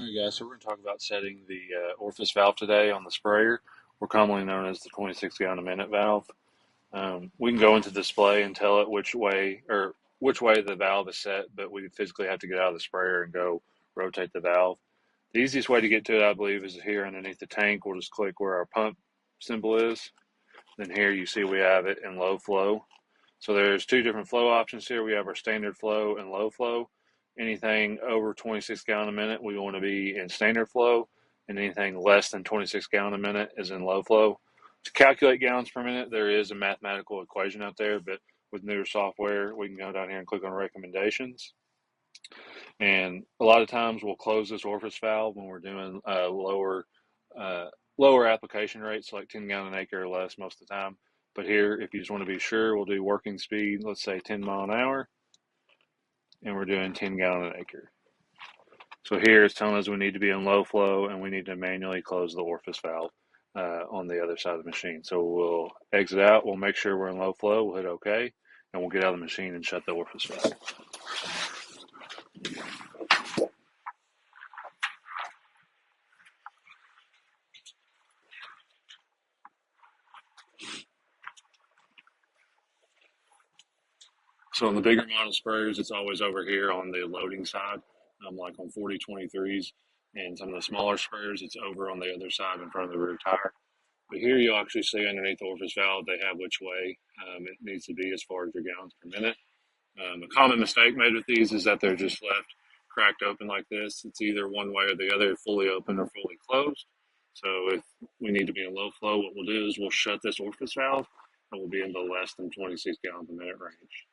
Alright guys, so we're going to talk about setting the orifice valve today on the sprayer, or commonly known as the 26 gallon a minute valve. We can go into display and tell it which way the valve is set, but we physically have to get out of the sprayer and go rotate the valve. The easiest way to get to it, I believe, is here underneath the tank. We'll just click where our pump symbol is. Then here you see we have it in low flow. So there's two different flow options here. We have our standard flow and low flow. Anything over 26 gallon a minute, we want to be in standard flow, and anything less than 26 gallon a minute is in low flow. To calculate gallons per minute, there is a mathematical equation out there, but with newer software, we can go down here and click on recommendations. And a lot of times we'll close this orifice valve when we're doing lower application rates, like 10 gallon an acre or less most of the time. But here, if you just want to be sure, we'll do working speed, let's say 10 mile an hour, and we're doing 10 gallon an acre. So here it's telling us we need to be in low flow and we need to manually close the orifice valve on the other side of the machine. So we'll exit out, we'll make sure we're in low flow, we'll hit OK, and we'll get out of the machine and shut the orifice valve. So on the bigger model sprayers, it's always over here on the loading side, like on 4023s, and some of the smaller sprayers, it's over on the other side in front of the rear tire. But here you'll actually see underneath the orifice valve, they have which way it needs to be as far as your gallons per minute. A common mistake made with these is that they're just left cracked open like this. It's either one way or the other, fully open or fully closed. So if we need to be in low flow, what we'll do is we'll shut this orifice valve and we'll be in the less than 26 gallons per minute range.